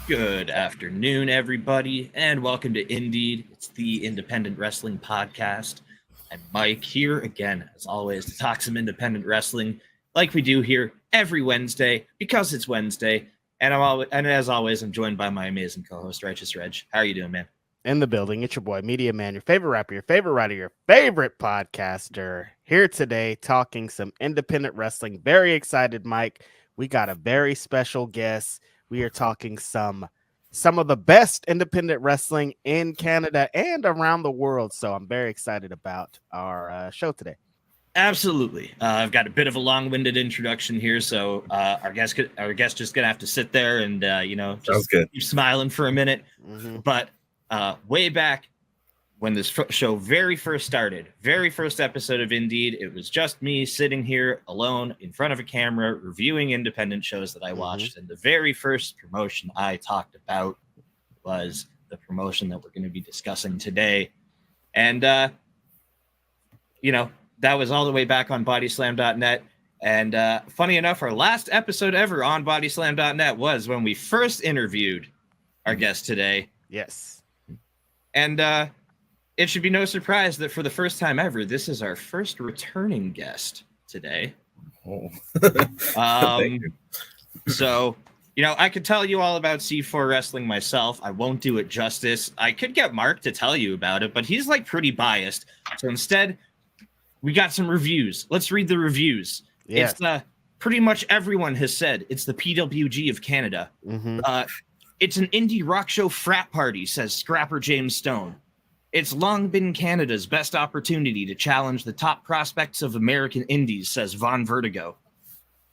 Good afternoon, everybody, and welcome to Indeed. It's the independent wrestling podcast. I'm Mike here again, as always, to talk some independent wrestling like we do here every Wednesday because it's Wednesday. And as always, I'm joined by my amazing co-host, Righteous Reg. How are you doing, man? In the building, it's your boy, Media Man, your favorite rapper, your favorite writer, your favorite podcaster. Here today, talking some independent wrestling. Very excited, Mike. We got a very special guest. We are talking some of the best independent wrestling in Canada and around the world. So I'm very excited about our show today. Absolutely. I've got a bit of a long-winded introduction here, so our guest just gonna have to sit there and just keep smiling for a minute. Mm-hmm. But way back when this show very first started, very first episode of Indeed, it was just me sitting here alone in front of a camera reviewing independent shows that I watched. Mm-hmm. And the very first promotion I talked about was the promotion that we're going to be discussing today. And, that was all the way back on bodyslam.net. And funny enough, our last episode ever on bodyslam.net was when we first interviewed our guest today. Yes. And it should be no surprise that for the first time ever, this is our first returning guest today. Oh. So, I could tell you all about C4 wrestling myself. I won't do it justice. I could get Mark to tell you about it, but he's pretty biased. So instead, we got some reviews. Let's read the reviews. Yes. It's pretty much everyone has said it's the PWG of Canada. Mm-hmm. It's an indie rock show frat party, says Scrapper James Stone. It's long been Canada's best opportunity to challenge the top prospects of American indies, says Von Vertigo.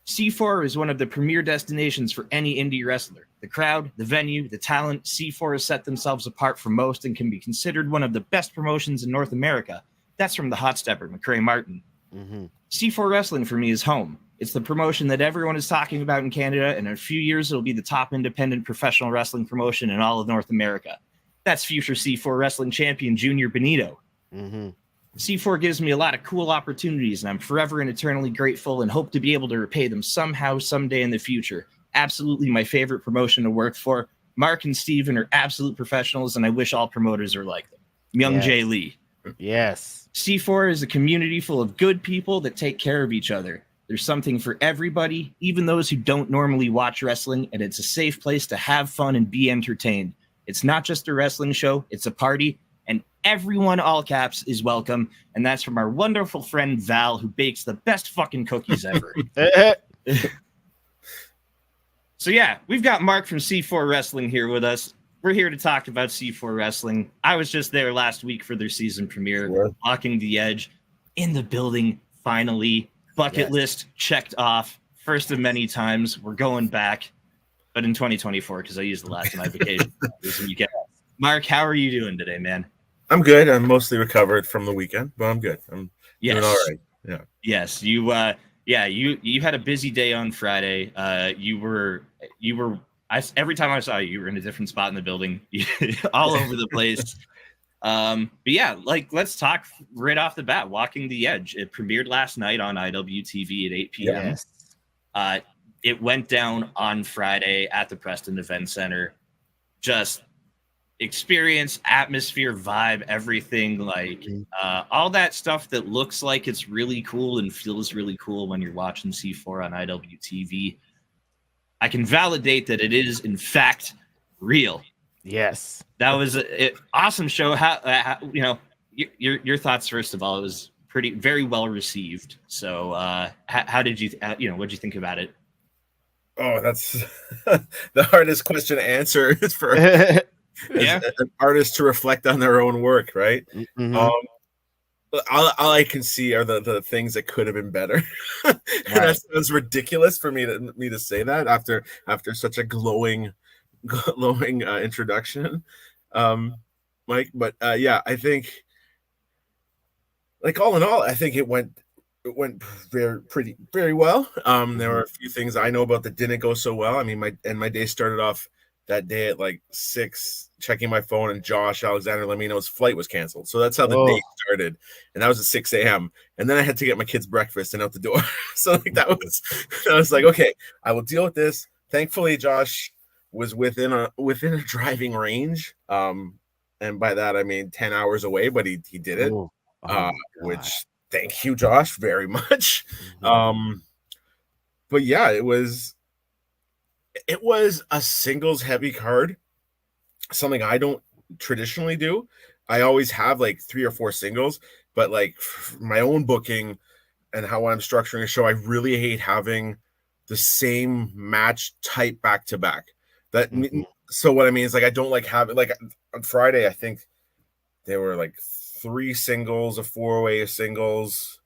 C4 is one of the premier destinations for any indie wrestler. The crowd, the venue, the talent, C4 has set themselves apart from most and can be considered one of the best promotions in North America. That's from the hot stepper, McCrae Martin. Mm-hmm. C4 Wrestling for me is home. It's the promotion that everyone is talking about in Canada, and in a few years, it'll be the top independent professional wrestling promotion in all of North America. That's future C4 wrestling champion Junior Bonito. Mm-hmm. C4 gives me a lot of cool opportunities, and I'm forever and eternally grateful and hope to be able to repay them somehow, someday in the future. Absolutely my favorite promotion to work for. Mark and Stephen are absolute professionals, and I wish all promoters are like them. Young Jay Lee. Yes. C4 is a community full of good people that take care of each other. There's something for everybody, even those who don't normally watch wrestling, and it's a safe place to have fun and be entertained. It's not just a wrestling show, it's a party, and everyone, all caps, is welcome. And that's from our wonderful friend Val, who bakes the best fucking cookies ever. So yeah, we've got Mark from C4 Wrestling here with us. We're here to talk about C4 Wrestling. I was just there last week for their season premiere, Walking the Edge, in the building, finally. Bucket list checked off, first of many times. We're going back, but in 2024, because I used the last of my vacation. Mark, how are you doing today, man? I'm good. I'm mostly recovered from the weekend, but I'm good. I'm doing all right. Yeah. Yes, you had a busy day on Friday. Every time I saw you, you were in a different spot in the building, all over the place. But yeah, let's talk right off the bat. Walking the Edge. It premiered last night on IWTV at 8 p.m. Yes. It went down on Friday at the Preston Event Center. Just experience, atmosphere, vibe, everything, all that stuff that looks like it's really cool and feels really cool when you're watching C4 on IWTV. I can validate that it is, in fact, real. Yes. That was an awesome show. How your thoughts, first of all? It was very well received. So how did you, what'd you think about it? Oh, that's the hardest question to answer for an artist to reflect on their own work, right? Mm-hmm. All I can see are the things that could have been better. And that sounds ridiculous for me to say that after such a glowing introduction, Mike. But I think, all in all, I think it went very well. There were a few things I know about that didn't go so well. I mean, my day started off that day at 6, checking my phone, and Josh Alexander Lamino's flight was canceled. So that's how the day started, and that was at 6 a.m. And then I had to get my kids breakfast and out the door. So that was like, okay, I will deal with this. Thankfully, Josh was within a driving range. And by that I mean 10 hours away, but he did it. Which thank you, Josh, very much. But yeah, it was a singles heavy card, something I don't traditionally do. I always have like 3 or 4 singles, but like my own booking and how I'm structuring a show, I really hate having the same match type back to back. So what I mean is, like, I don't like having, like, on Friday, I think there were like 3 singles, a 4-way of singles,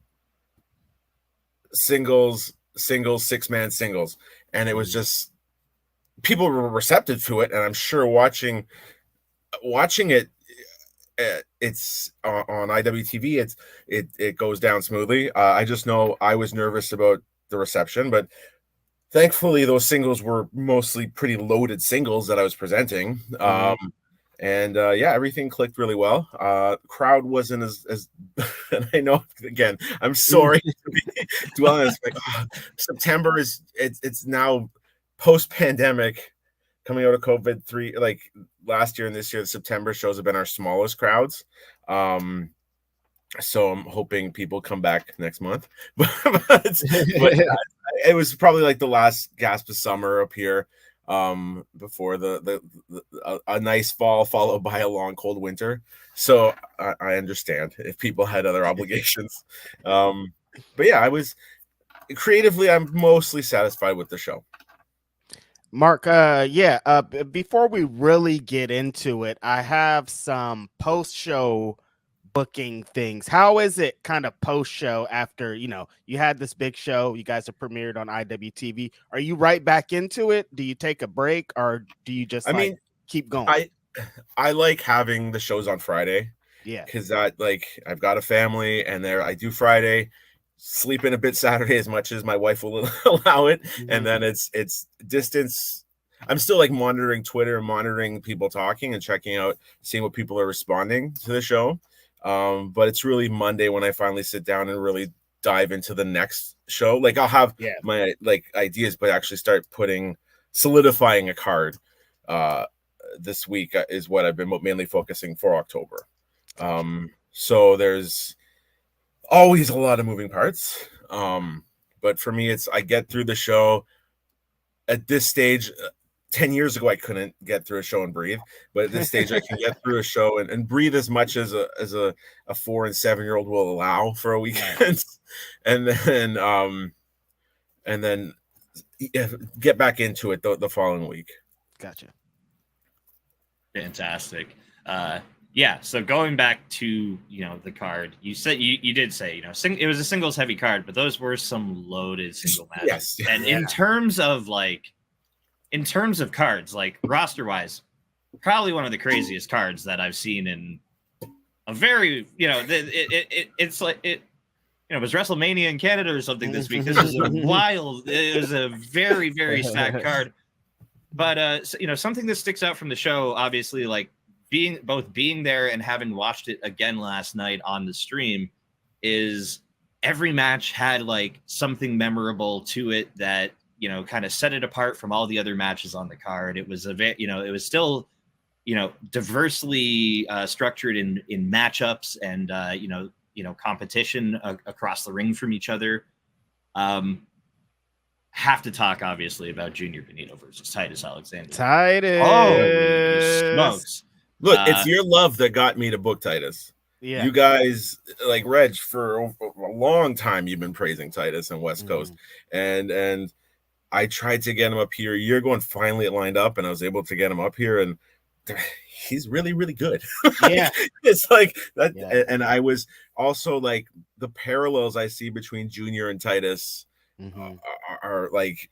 6-man singles. And it was just, people were receptive to it. And I'm sure watching it, it's on IWTV, it goes down smoothly. I just know I was nervous about the reception, but thankfully those singles were mostly pretty loaded singles that I was presenting. And yeah, everything clicked really well. Crowd wasn't as and I know, again, I'm sorry to be dwelling on this, like, September is it's now post-pandemic, coming out of COVID. Like last year and this year, the September shows have been our smallest crowds. So I'm hoping people come back next month. but it was probably like the last gasp of summer up here, before a nice fall followed by a long cold winter. So I understand if people had other obligations. But yeah, I was creatively, I'm mostly satisfied with the show. Mark, before we really get into it, I have some post-show booking things. How is it kind of post-show after, you had this big show, you guys have premiered on IWTV? Are you right back into it? Do you take a break, or do you just keep going? I like having the shows on Friday. Yeah. Because I've got a family, and I do Friday, sleep in a bit Saturday as much as my wife will allow it. And then it's distance. I'm still like monitoring Twitter, monitoring people talking and checking out, seeing what people are responding to the show. But it's really Monday when I finally sit down and really dive into the next show. Like I'll have my ideas, but actually start solidifying a card. This week is what I've been mainly focusing for October. So there's always a lot of moving parts. But for me, I get through the show at this stage. 10 years ago, I couldn't get through a show and breathe, but at this stage, I can get through a show and breathe as much as a 4 and 7-year-old will allow for a weekend, and then get back into it the following week. Gotcha. Fantastic. Yeah. So going back to the card, you said you did say it was a singles heavy card, but those were some loaded single matches. Yes. And in terms of cards, like roster wise, probably one of the craziest cards that I've seen in a very it's like it was WrestleMania in Canada or something this week. This was it was a very, very stacked card. But something that sticks out from the show, obviously, like being there and having watched it again last night on the stream, is every match had like something memorable to it that kind of set it apart from all the other matches on the card. It was it was still diversely structured in matchups and competition across the ring from each other. Have to talk obviously about Junior Bonito versus Titus Alexander. Titus, smokes! Look, it's your love that got me to book Titus. Yeah, you guys, like Reg, for a long time you've been praising Titus and West Coast, and I tried to get him up here. You're going, finally it lined up, and I was able to get him up here, and he's really, really good. Yeah. It's like that. Yeah. And I was also like, the parallels I see between Junior and Titus are like,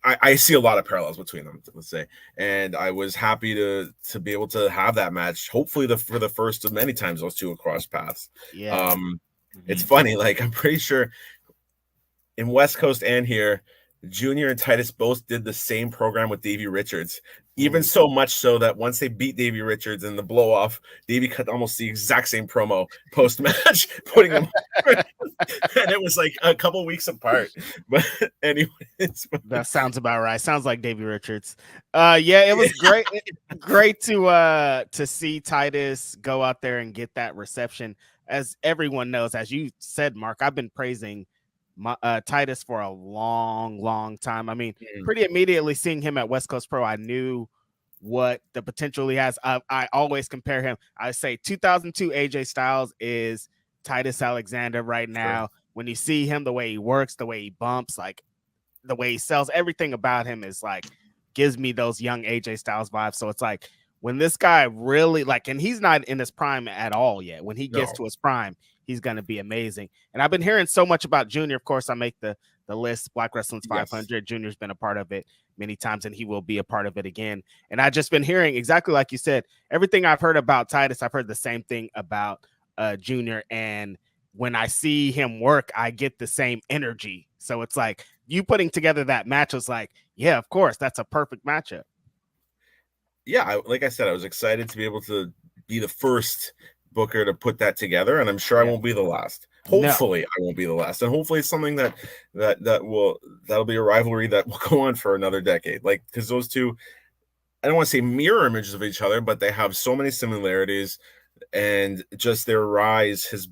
I see a lot of parallels between them, let's say. And I was happy to be able to have that match. Hopefully for the first of many times those two will cross paths. Yeah. It's funny. Like, I'm pretty sure in West Coast and here, Junior and Titus both did the same program with Davey Richards. Even so much so that once they beat Davey Richards in the blow off, Davey cut almost the exact same promo post match, putting them over. And it was like a couple weeks apart. But anyways, that sounds about right. Sounds like Davey Richards. Yeah, it was great. Great to see Titus go out there and get that reception. As everyone knows, as you said, Mark, I've been praising Titus for a long time. I mean, pretty immediately seeing him at West Coast Pro, I knew what the potential he has. I always compare him. I say 2002 AJ Styles is Titus Alexander right now. Sure. When you see him, the way he works, the way he bumps, like the way he sells, everything about him is like gives me those young AJ Styles vibes. So it's like when this guy really like, and he's not in his prime at all yet. When he gets to his prime, he's going to be amazing. And I've been hearing so much about Junior. Of course, I make the list, Black Wrestling's 500. Yes. Junior's been a part of it many times, and he will be a part of it again. And I've just been hearing exactly like you said, everything I've heard about Titus, I've heard the same thing about Junior. And when I see him work, I get the same energy. So it's like you putting together that match was like, yeah, of course, that's a perfect matchup. Yeah, like I said, I was excited to be able to be the first booker to put that together, and I'm sure I won't be the last. Hopefully, I won't be the last, and hopefully, it's something that'll be a rivalry that will go on for another decade. Like, because those two, I don't want to say mirror images of each other, but they have so many similarities, and just their rise has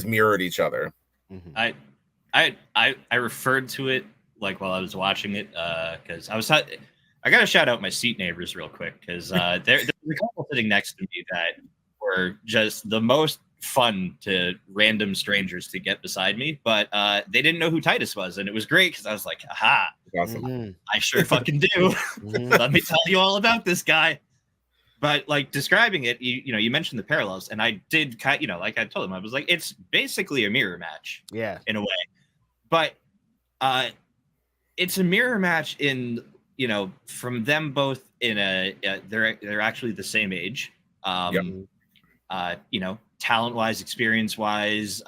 mirrored each other. Mm-hmm. I referred to it like while I was watching it because I got to shout out my seat neighbors real quick because there's a couple sitting next to me that were just the most fun to random strangers to get beside me, but they didn't know who Titus was, and it was great because I was like, aha, awesome. I sure fucking do. Let me tell you all about this guy. But like describing it, you mentioned the parallels, and I did like I told him, I was like, it's basically a mirror match, in a way, but it's a mirror match in from them both in they're actually the same age, talent wise, experience wise,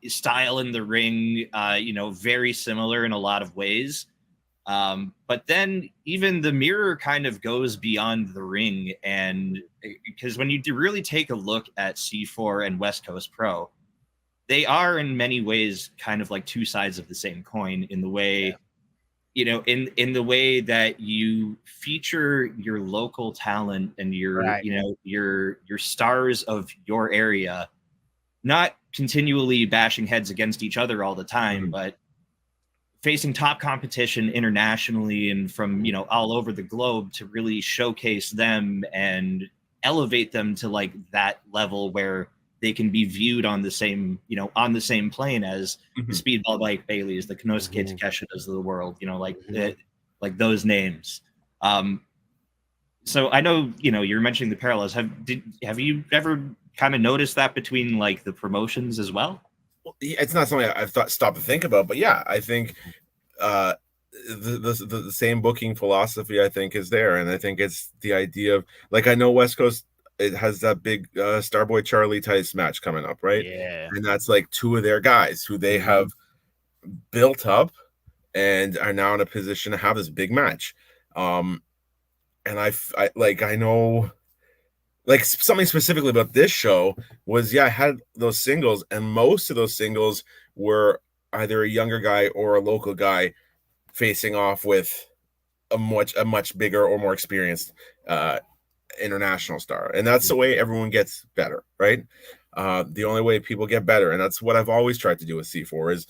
style in the ring, very similar in a lot of ways. But then even the mirror kind of goes beyond the ring, and because when you really take a look at C4 and West Coast Pro, they are in many ways kind of like two sides of the same coin in the way, in the way that you feature your local talent and your, your stars of your area, not continually bashing heads against each other all the time, but facing top competition internationally and from, all over the globe to really showcase them and elevate them to like that level where they can be viewed on the same, on the same plane as the Speedball Mike Baileys, the Konosuke Takeshitas of the world, like those names. So I know, you're mentioning the parallels. Have you ever kind of noticed that between like the promotions as well? It's not something I've stopped to think about, but yeah, I think the same booking philosophy I think is there, and I think it's the idea of like I know West Coast, it has that big Starboy Charlie Titus match coming up, right? Yeah, and that's like two of their guys who they have built up and are now in a position to have this big match. And I know. Like something specifically about this show was, I had those singles, and most of those singles were either a younger guy or a local guy facing off with a much bigger or more experienced international star, and that's the way everyone gets better, right? The only way people get better, and that's what I've always tried to do with C4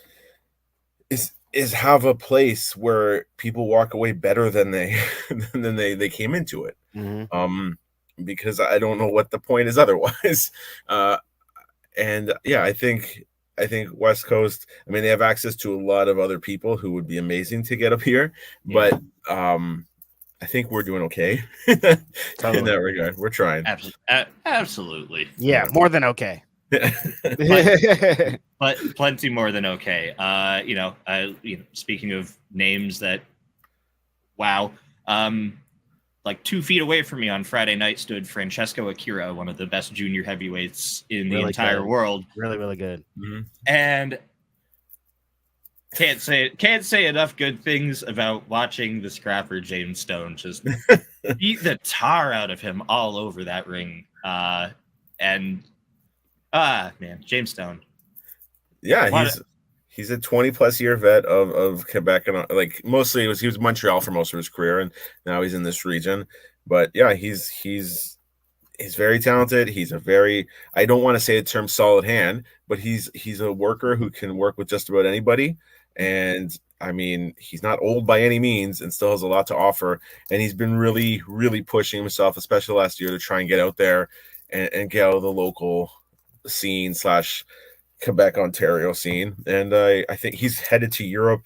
is have a place where people walk away better than they came into it. Because I don't know what the point is otherwise. And I think West Coast, I mean, they have access to a lot of other people who would be amazing to get up here, but I think we're doing okay in that regard. We're trying. Absolutely. Yeah, more than okay. but plenty more than okay. Speaking of names that, wow. Like 2 feet away from me on Friday night stood Francesco Akira, one of the best junior heavyweights in the entire world. Really, really good. And Can't say enough good things about watching the scrapper James Stone just beat the tar out of him all over that ring. Man, James Stone. Yeah, he's a 20+ year vet of Quebec, and like mostly he was Montreal for most of his career, and now he's in this region. But yeah, he's very talented. He's a very, I don't want to say the term solid hand, but he's a worker who can work with just about anybody. And I mean, he's not old by any means and still has a lot to offer. And he's been really, really pushing himself, especially last year, to try and get out there and get out of the local scene / Quebec, Ontario scene. And I think he's headed to Europe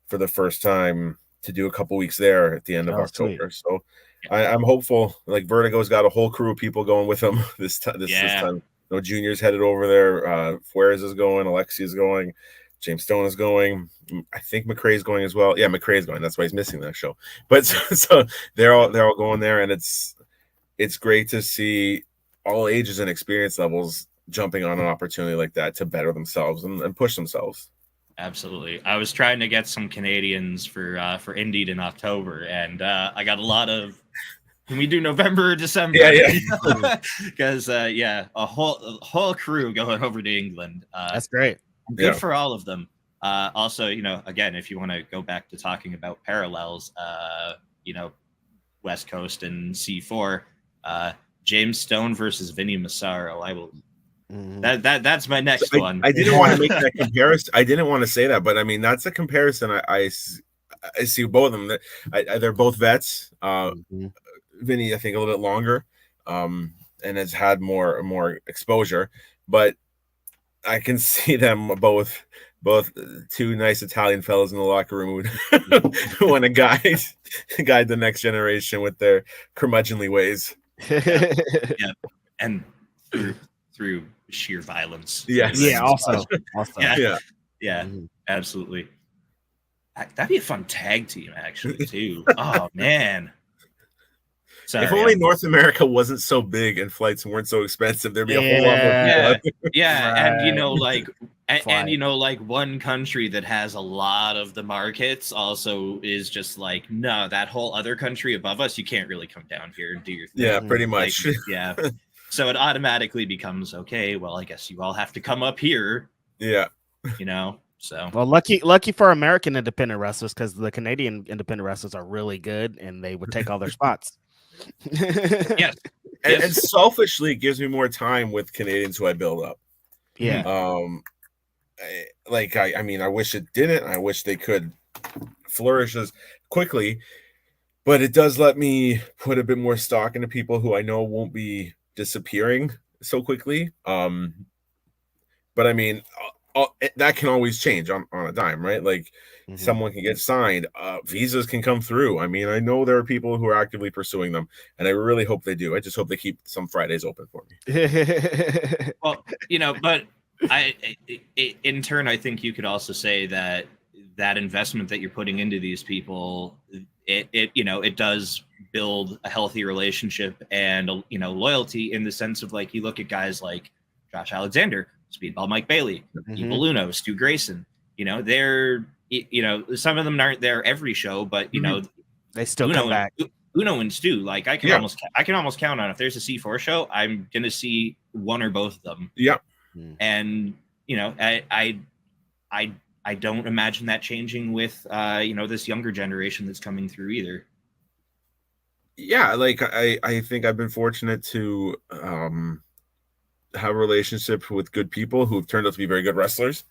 for the first time to do a couple weeks there at the end of October. Sweet. So I'm hopeful. Like Vertigo's got a whole crew of people going with him this time. No, Junior's headed over there. 4's is going. Alexi is going. James Stone is going. I think McRae's going as well. Yeah, McRae's going. That's why he's missing that show. But so they're all going there, and it's great to see all ages and experience levels jumping on an opportunity like that to better themselves and push themselves. Absolutely. I was trying to get some Canadians for Indeed in October, and I got a lot of. Can we do November or December? Yeah. Because a whole crew going over to England. That's great. Good for all of them. Also, again, if you want to go back to talking about parallels, West Coast and C4, James Stone versus Vinny Massaro. I will. That's my next one. I didn't want to make that comparison. I didn't want to say that, but I mean that's a comparison. I see both of them. They're both vets. Vinny, I think, a little bit longer, and has had more exposure, but I can see them both two nice Italian fellas in the locker room who want to guide the next generation with their curmudgeonly ways. Yeah. And through sheer violence. Yes. Yeah. Also. Yeah. Absolutely. That'd be a fun tag team, actually, too. Oh man. Sorry, if only North America wasn't so big and flights weren't so expensive, there'd be a whole lot more. Yeah, and one country that has a lot of the markets also is just like, no, that whole other country above us, you can't really come down here and do your thing. Yeah, pretty much. Yeah. So it automatically becomes, okay, well, I guess you all have to come up here. Yeah. So well, lucky for American independent wrestlers, because the Canadian independent wrestlers are really good and they would take all their spots. Yes. And selfishly, it gives me more time with Canadians who I build up. Yeah. I mean, I wish it didn't. I wish they could flourish as quickly, but it does let me put a bit more stock into people who I know won't be disappearing so quickly. But I mean, that can always change on a dime, right? Like someone can get signed, visas can come through. I mean, I know there are people who are actively pursuing them, and I really hope they do. I just hope they keep some Fridays open for me. Well, but in turn, I think you could also say that investment that you're putting into these people, it does build a healthy relationship and loyalty, in the sense of, like, you look at guys like Josh Alexander, Speedball Mike Bailey, Evil Uno, Stu Grayson. They're some of them aren't there every show, but they still come back. Uno and Stu, like I can almost count on, if there's a C4 show, I'm gonna see one or both of them. Yeah. And I don't imagine that changing with this younger generation that's coming through either. Yeah, like I think I've been fortunate to have a relationship with good people who've turned out to be very good wrestlers.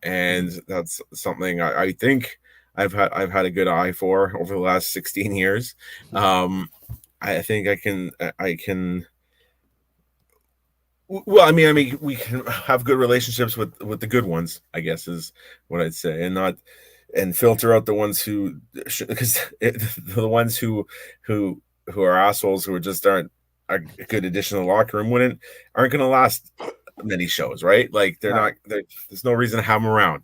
And that's something I think I've had a good eye for over the last 16 years. I think I can. Well, I mean, we can have good relationships with the good ones, I guess, is what I'd say, and filter out the ones who, because the ones who are assholes, who just aren't a good addition to the locker room, aren't going to last many shows, right? Like they're not. There's no reason to have them around.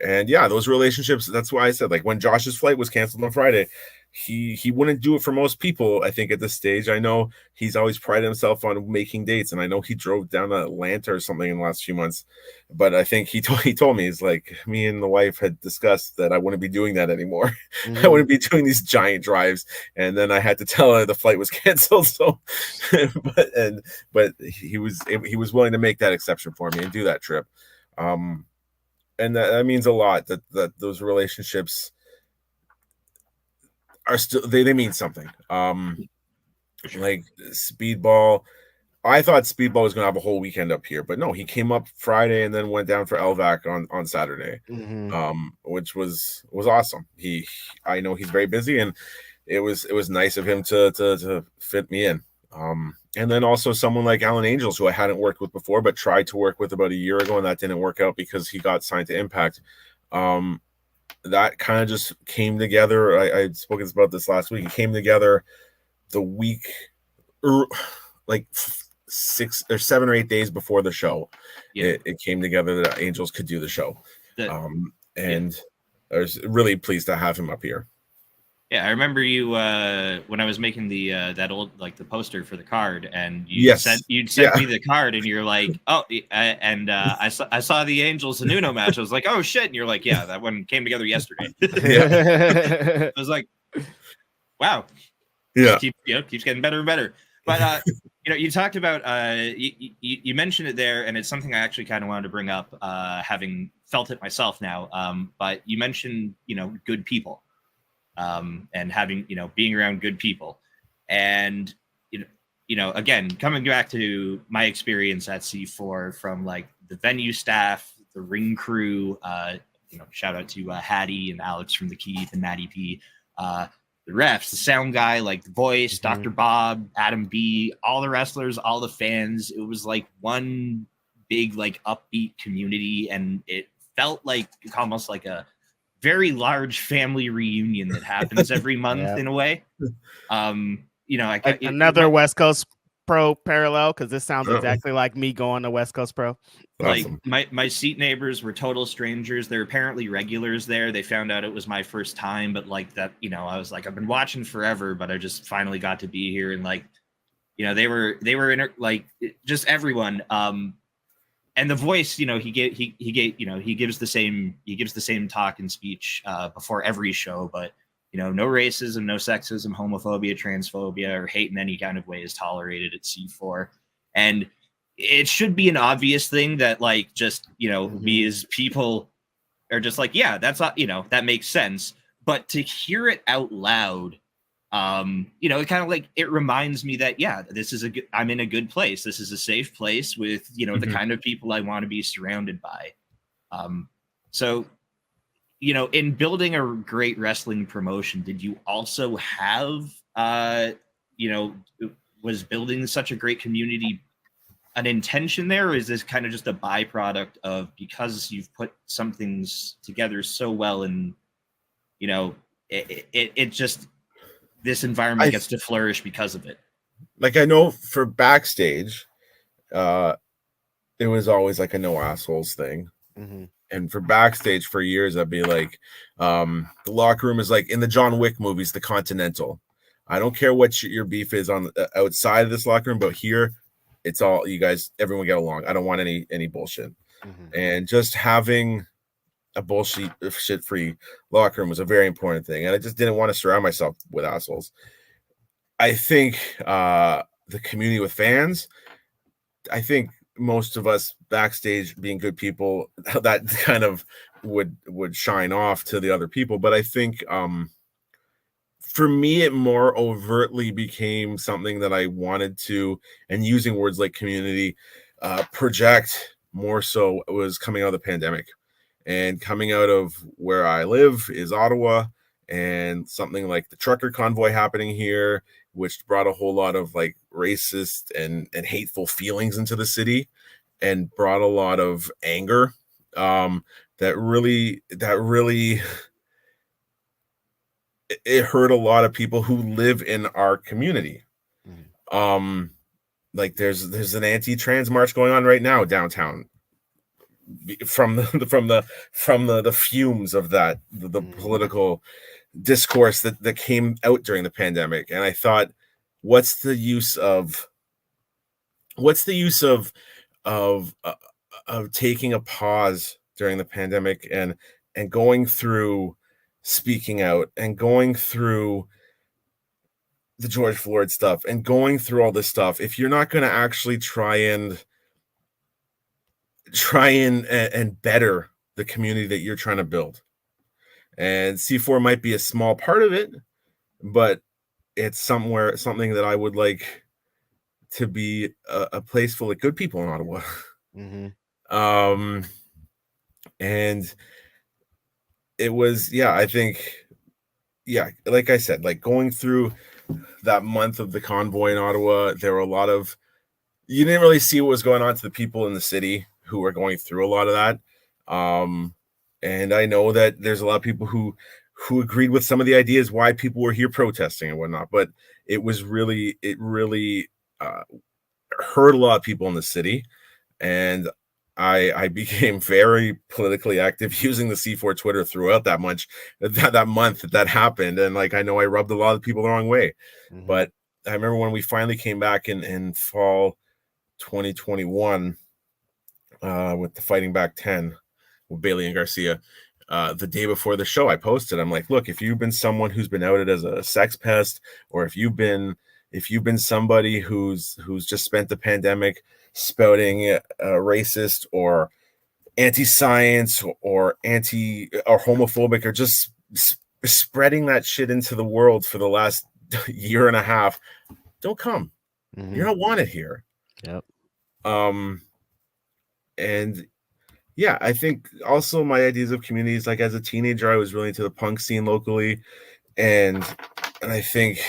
And yeah, those relationships, that's why I said, like, when Josh's flight was canceled on Friday, he wouldn't do it for most people. I think at this stage, I know he's always prided himself on making dates, and I know he drove down to Atlanta or something in the last few months. But I think he told me, he's like, me and the wife had discussed that I wouldn't be doing that anymore. I wouldn't be doing these giant drives. And then I had to tell her the flight was canceled. So, but he was willing to make that exception for me and do that trip. And that means a lot, that those relationships are still, they mean something. Like Speedball, I thought Speedball was gonna have a whole weekend up here, but no, he came up Friday and then went down for LVAC on Saturday, which was awesome. I know he's very busy, and it was nice of him to fit me in. And then also someone like Alan Angels, who I hadn't worked with before, but tried to work with about a year ago, and that didn't work out because he got signed to Impact. That kind of just came together. I spoke about this last week. It came together the week, like 6 or 7 or 8 days before the show. Yeah. It came together that Angels could do the show. And I was really pleased to have him up here. Yeah, I remember you when I was making the that old, like, the poster for the card, and you'd sent me the card, and you're like, oh, and I saw the Angels and Uno match. I was like, oh shit, and you're like, yeah, that one came together yesterday. I was like, wow, yeah, keeps getting better and better. But you talked about you mentioned it there, and it's something I actually kind of wanted to bring up, having felt it myself now. But you mentioned good people. And having, being around good people, and, again, coming back to my experience at C4, from like the venue staff, the ring crew, shout out to Hattie and Alex from the Keith and Matty P, the refs, the sound guy, like the voice, Dr. Bob, Adam B, all the wrestlers, all the fans. It was like one big, like, upbeat community, and it felt like almost like a very large family reunion that happens every month in a way. Another West Coast Pro parallel, because this sounds exactly like me going to West Coast Pro. Like, my seat neighbors were total strangers. They're apparently regulars there. They found out it was my first time, but like that, I was like, I've been watching forever, but I just finally got to be here, and like, they were in, like, just everyone. And the voice, he gives the same talk and speech before every show, but no racism, no sexism, homophobia, transphobia, or hate in any kind of way is tolerated at C4. And it should be an obvious thing that, like, just we as people are just like, yeah, that's not, that makes sense. But to hear it out loud, it kind of, like, it reminds me that, yeah, this is I'm in a good place. This is a safe place with, the kind of people I want to be surrounded by. So, in building a great wrestling promotion, did you also have, was building such a great community an intention there, or is this kind of just a byproduct of, because you've put some things together so well, and, it just, this environment gets to flourish because of it? Like, I know for backstage, it was always like a no assholes thing. And for backstage for years, I'd be like, the locker room is like in the John Wick movies, the Continental. I don't care what your beef is on outside of this locker room, but here it's all, you guys, everyone get along. I don't want any bullshit. And just having a bullshit free locker room was a very important thing. And I just didn't want to surround myself with assholes. I think the community with fans, I think most of us backstage being good people, that kind of would shine off to the other people. But I think for me, it more overtly became something that I wanted to, and using words like community, project more so. It was coming out of the pandemic, and coming out of where I live is Ottawa, and something like the trucker convoy happening here, which brought a whole lot of, like, racist and hateful feelings into the city, and brought a lot of anger that really it hurt a lot of people who live in our community. Like, there's an anti-trans march going on right now downtown. from the fumes of that the political discourse that came out during the pandemic. And I thought, what's the use of taking a pause during the pandemic and going through speaking out and going through the George Floyd stuff and going through all this stuff if you're not going to actually try and better the community that you're trying to build. And C4 might be a small part of it, but it's something that I would like to be a place full of good people in Ottawa. And it was, I think, like I said, like going through that month of the convoy in Ottawa, there were a lot of, you didn't really see what was going on to the people in the city who were going through a lot of that. And I know that there's a lot of people who agreed with some of the ideas why people were here protesting and whatnot, but it really hurt a lot of people in the city. And I became very politically active using the C4 Twitter throughout that month that happened. And like, I know I rubbed a lot of people the wrong way, but I remember when we finally came back in fall 2021 with the Fighting Back 10 with Bailey and Garcia. The day before the show, I posted, I'm like, look, if you've been someone who's been outed as a sex pest, or if you've been somebody who's just spent the pandemic spouting racist or anti-science or homophobic, or just spreading that shit into the world for the last year and a half, don't come. You're not wanted here. Yep. And I think also my ideas of communities, like as a teenager, I was really into the punk scene locally. And I think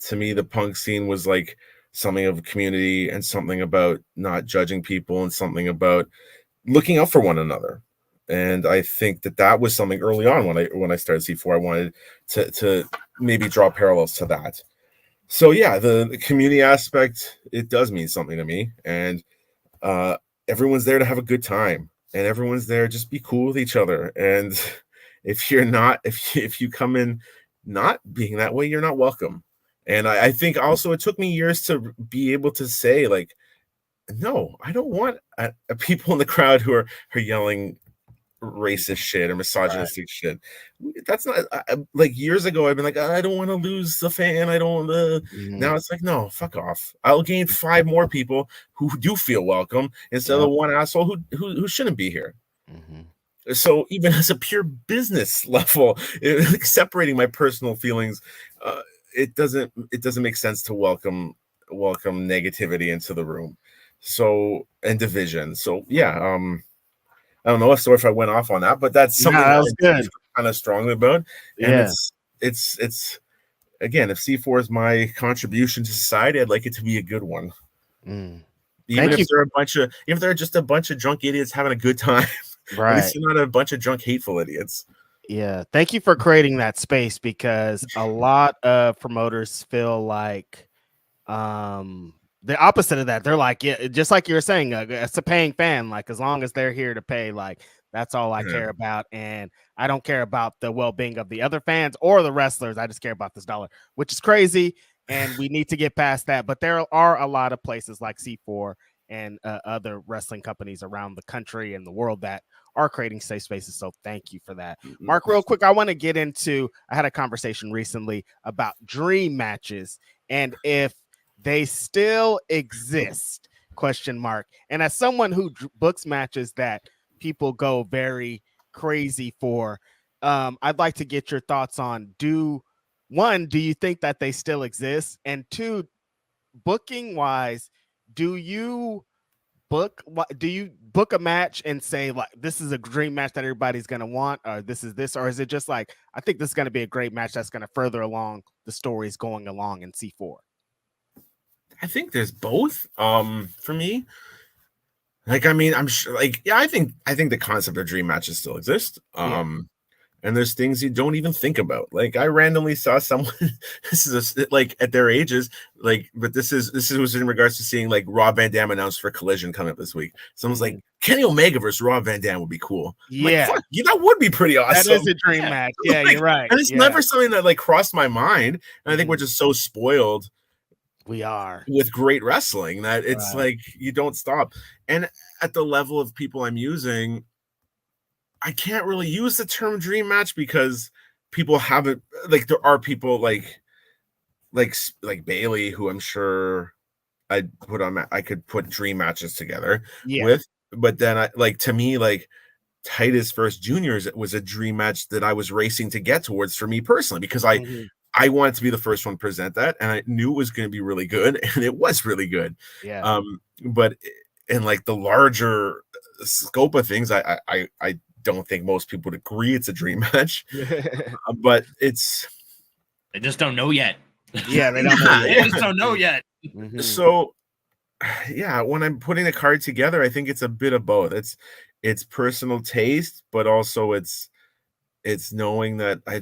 to me, the punk scene was like something of a community and something about not judging people and something about looking out for one another. And I think that was something early on when I started C4, I wanted to maybe draw parallels to that. So the community aspect, it does mean something to me. And everyone's there to have a good time, and everyone's there just be cool with each other. And if you come in not being that way, you're not welcome. And I think also it took me years to be able to say, like, no, I don't want people in the crowd who are yelling racist shit or misogynistic shit. That's not like years ago I've been like, I don't want to lose the fan, I don't now it's like, no, fuck off. I'll gain 5 more people who do feel welcome instead of the one asshole who shouldn't be here. So even as a pure business level, like separating my personal feelings, it doesn't make sense to welcome negativity into the room, so, and division. So I don't know if I went off on that, but that's something that was good. Kind of strongly about. And it's again, if C4 is my contribution to society, I'd like it to be a good one. Even if they're just a bunch of drunk idiots having a good time, right? At least they're not a bunch of drunk, hateful idiots. Yeah, thank you for creating that space, because a lot of promoters feel like the opposite of that. They're like, yeah, just like you were saying, it's a paying fan. Like, as long as they're here to pay, like, that's all I care about. And I don't care about the well-being of the other fans or the wrestlers. I just care about this dollar, which is crazy. And we need to get past that. But there are a lot of places like C4 and other wrestling companies around the country and the world that are creating safe spaces. So thank you for that. Mark, real quick, I want to get into, I had a conversation recently about dream matches and if they still exist, ? And as someone who books matches that people go very crazy for, I'd like to get your thoughts on, do you think that they still exist? And 2, booking wise, do you book a match and say, like, this is a dream match that everybody's going to want, or this, or is it just like, I think this is going to be a great match that's going to further along the stories going along in C4? I think there's both. For me, like, I mean, I'm sure, like, I think the concept of dream matches still exist. and there's things you don't even think about. Like I randomly saw someone this is like at their ages, like, but this was in regards to seeing like Rob Van Dam announced for Collision coming up this week. Someone's like, Kenny Omega versus Rob Van Dam would be cool. Yeah, like, fuck, that would be pretty awesome. That is a dream match. Yeah, like, you're right. And it's never something that like crossed my mind. And I think we're just so spoiled. We are with great wrestling that it's like you don't stop. And at the level of people I'm using, I can't really use the term dream match because people haven't, like, there are people like Bailey, who I'm sure I could put dream matches together with, but then to me, like Titus versus Juniors, it was a dream match that I was racing to get towards for me personally, because I wanted to be the first one to present that, and I knew it was going to be really good, and it was really good. Yeah. But in like the larger scope of things, I don't think most people would agree it's a dream match. But they just don't know yet. Yeah, they don't know. They just don't know yet. So, yeah, when I'm putting a card together, I think it's a bit of both. It's personal taste, but also it's knowing that I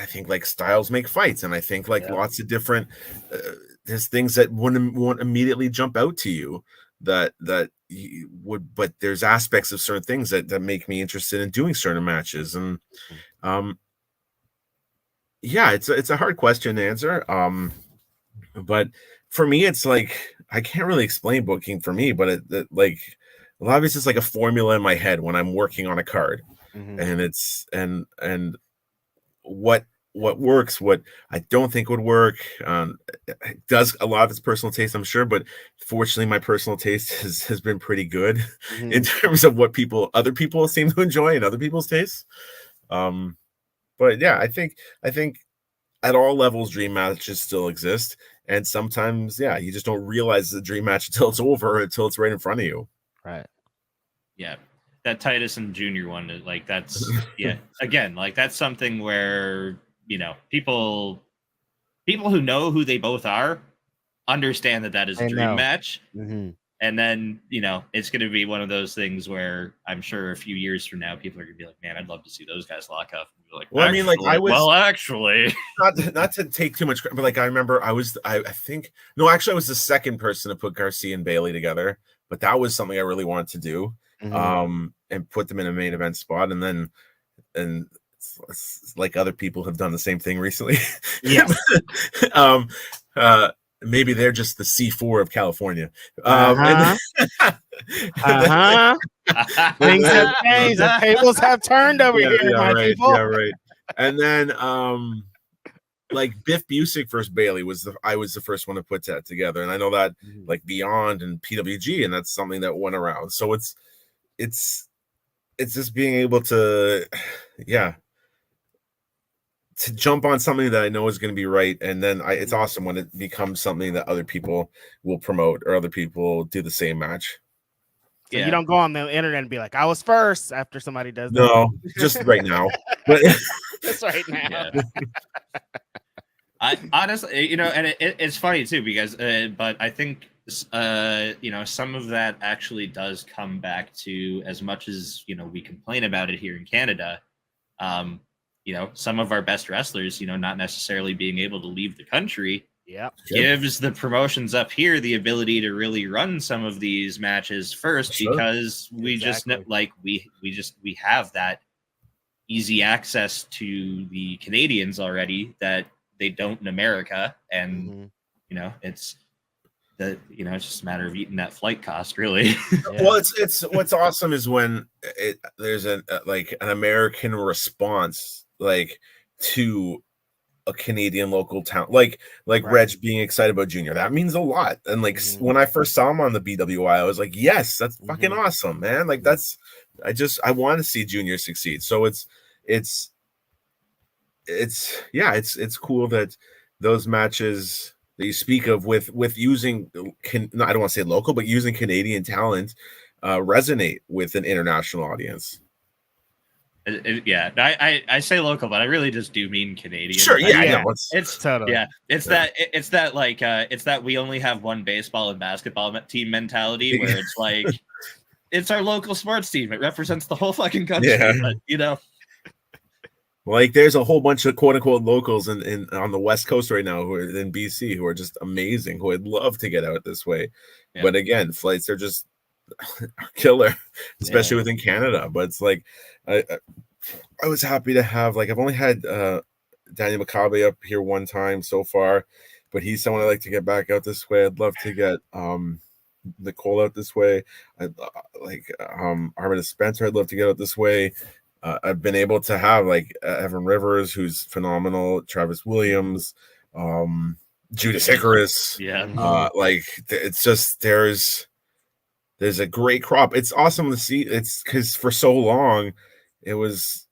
think like styles make fights, and I think like lots of different there's things that won't immediately jump out to you that you would, but there's aspects of certain things that make me interested in doing certain matches. And it's a hard question to answer. But for me, it's like I can't really explain booking for me, but like a lot of it's just like a formula in my head when I'm working on a card, and it's and what works, what I don't think would work. It does a lot of its personal taste, I'm sure, but fortunately my personal taste has been pretty good in terms of what other people seem to enjoy and other people's tastes. But yeah, I think at all levels dream matches still exist, and sometimes you just don't realize the dream match until it's over, until it's right in front of you. Right. Yeah. That Titus and Junior one, like that's again, like that's something where, you know, people who know who they both are understand that is a dream match. And then, you know, it's going to be one of those things where I'm sure a few years from now, people are going to be like, man, I'd love to see those guys lock up. And be like, well, I mean, like actually, not to take too much, but like, I remember I was the second person to put Garcia and Bailey together, but that was something I really wanted to do. And put them in a main event spot, and it's like other people have done the same thing recently. Maybe they're just the C4 of California. Things have changed. The tables have turned over here, people. Yeah, right. And then like Biff Busick versus Bailey I was the first one to put that together, and I know that like Beyond and PWG, and that's something that went around. So it's just being able to jump on something that I know is going to be right, and then it's awesome when it becomes something that other people will promote or other people do the same match. So you don't go on the internet and be like, I was first after somebody does that. No, just right now. But just right now. I honestly, you know, and it's funny too, because but I think you know, some of that actually does come back to, as much as, you know, we complain about it here in Canada, you know, some of our best wrestlers, you know, not necessarily being able to leave the country, gives the promotions up here the ability to really run some of these matches first, because we just like we have that easy access to the Canadians already that they don't in America, and you know, it's just a matter of eating that flight cost, really. Well, it's what's awesome is when there's an American response like to a Canadian local town, like Reg being excited about Junior. That means a lot. And like when I first saw him on the BWI, I was like, yes, that's fucking awesome, man. Like I want to see Junior succeed. So it's cool that those matches that you speak of with using, I don't want to say local, but using Canadian talent resonate with an international audience. I say local, but I really just do mean Canadian. Sure, it's totally it's that we only have one baseball and basketball team mentality, where it's like it's our local sports team. It represents the whole fucking country. Yeah. But, you know, like there's a whole bunch of quote unquote locals in on the West Coast right now who are in BC who are just amazing, who would love to get out this way. Yeah. But again, flights are just killer, especially within Canada. But it's like I was happy to have, like, I've only had Daniel McCabe up here one time so far, but he's someone I like to get back out this way. I'd love to get Nicole out this way. I'd like Armin Spencer. I'd love to get out this way. I've been able to have like Evan Rivers, who's phenomenal, Travis Williams, Judas Icarus. Yeah. Like it's just there's a great crop. It's awesome to see. It's because for so long it was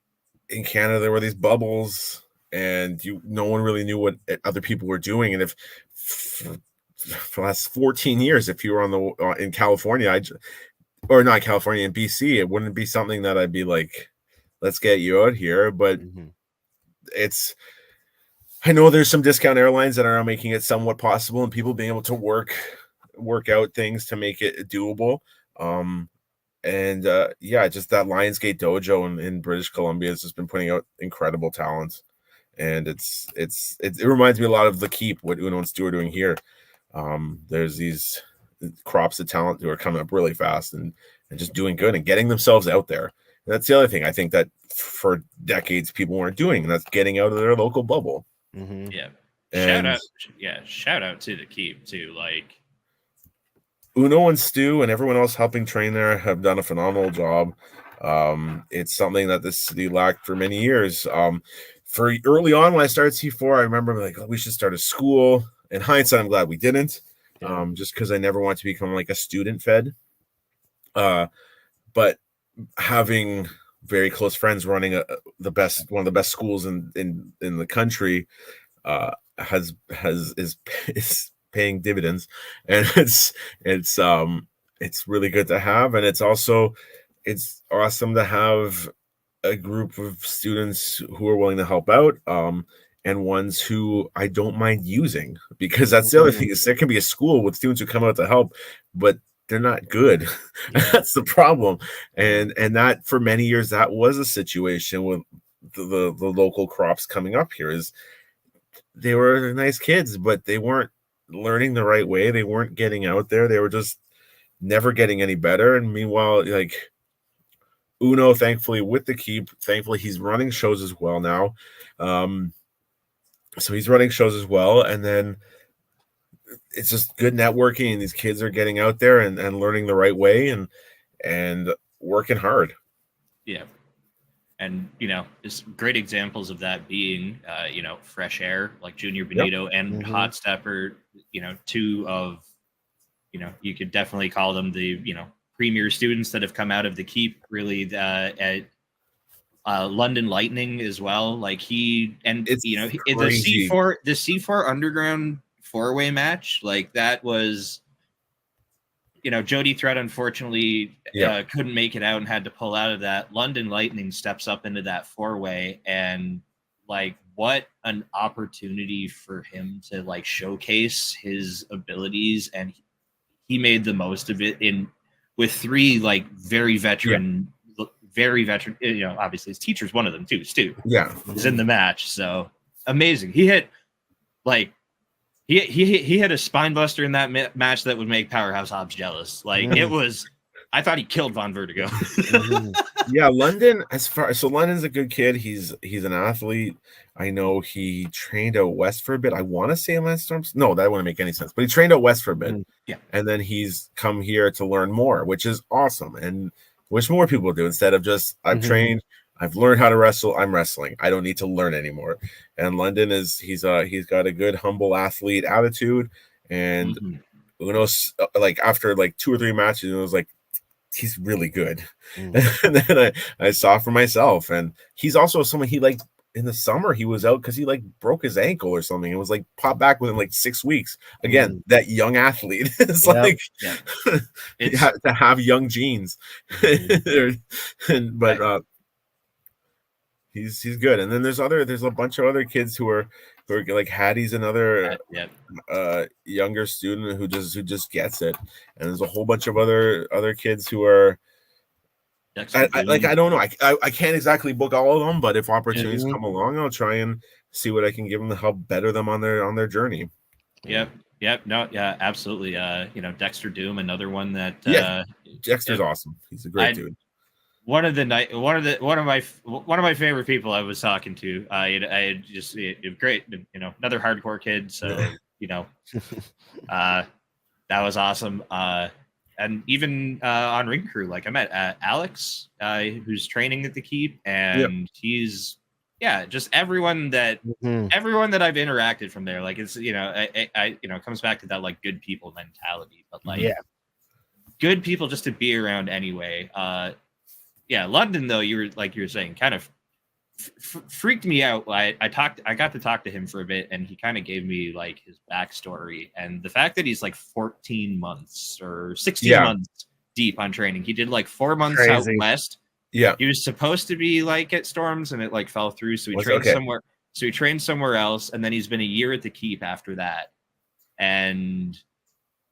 in Canada, there were these bubbles and no one really knew what other people were doing. And if for the last 14 years, if you were in California, or not California, in BC, it wouldn't be something that I'd be like, let's get you out here. But I know there's some discount airlines that are making it somewhat possible and people being able to work out things to make it doable. Just that Lionsgate Dojo in British Columbia has just been putting out incredible talent. And it reminds me a lot of the Keep, what Uno and Stu are doing here. There's these crops of talent who are coming up really fast and just doing good and getting themselves out there. And that's the other thing I think that for decades people weren't doing, and that's getting out of their local bubble. Yeah. Shout out to the Keep too. Like Uno and Stu and everyone else helping train there have done a phenomenal job. It's something that this city lacked for many years. For early on when I started C4, I remember like, we should start a school. In hindsight, I'm glad we didn't, just because I never want to become like a student fed. But having very close friends running one of the best schools in the country is paying dividends, and it's really good to have, and it's awesome to have a group of students who are willing to help out, and ones who I don't mind using, because that's the other thing is there can be a school with students who come out to help, but they're not good. That's the problem. And that for many years, that was a situation with the local crops coming up here. Is they were nice kids, but they weren't learning the right way. They weren't getting out there. They were just never getting any better. And meanwhile, like Uno, thankfully with the Keep, thankfully he's running shows as well now. So he's running shows as well. And then it's just good networking, and these kids are getting out there and learning the right way and working hard. Yeah. And, just great examples of that being, Fresh Air, like Junior Bonito and Hot Stepper, two of, you could definitely call them the, premier students that have come out of the Keep, really, at London Lightning as well. Like the C4 Underground 4-way match, like that was, Jody Threat unfortunately couldn't make it out and had to pull out of that. London Lightning steps up into that 4-way, and like what an opportunity for him to like showcase his abilities, and he made the most of it with three like very veteran, obviously his teacher's one of them too. Stu is in the match, so amazing. He hit like. He had a spine buster in that match that would make Powerhouse Hobbs jealous. Like it was, I thought he killed Von Vertigo. Yeah, London. London's a good kid. He's an athlete. I know he trained out west for a bit. I want to say Landstorms. No, that wouldn't make any sense. But he trained out west for a bit. Yeah, and then he's come here to learn more, which is awesome. And wish more people do, instead of just I've trained. I've learned how to wrestle. I'm wrestling. I don't need to learn anymore. And London he's got a good, humble athlete attitude. And Uno's like after like 2 or 3 matches, it was like he's really good. And then I saw for myself, and he's also someone he in the summer he was out because he like broke his ankle or something. It was like popped back within like 6 weeks. Again, that young athlete. It's to have young genes. He's good. And then there's a bunch of other kids who are like Hattie's another younger student who just gets it. And there's a whole bunch of other kids who are I don't know. I can't exactly book all of them, but if opportunities come along, I'll try and see what I can give them to help better them on their journey. Yep. No, yeah, absolutely. Dexter Doom, another one that Dexter's awesome. He's a great dude. One of my favorite people I was talking to. I just great, another hardcore kid. So that was awesome. And even on Ring Crew, like I met Alex, who's training at the Keep, and he's just everyone that I've interacted from there. Like it's it comes back to that like good people mentality, but like good people just to be around anyway. London though, you were saying, kind of freaked me out. I got to talk to him for a bit, and he kind of gave me like his backstory, and the fact that he's like 14 months or 16 months deep on training. He did like 4 months out west. Yeah, he was supposed to be like at Storms, and it like fell through. So he trained somewhere. So he trained somewhere else, and then he's been a year at the Keep after that, and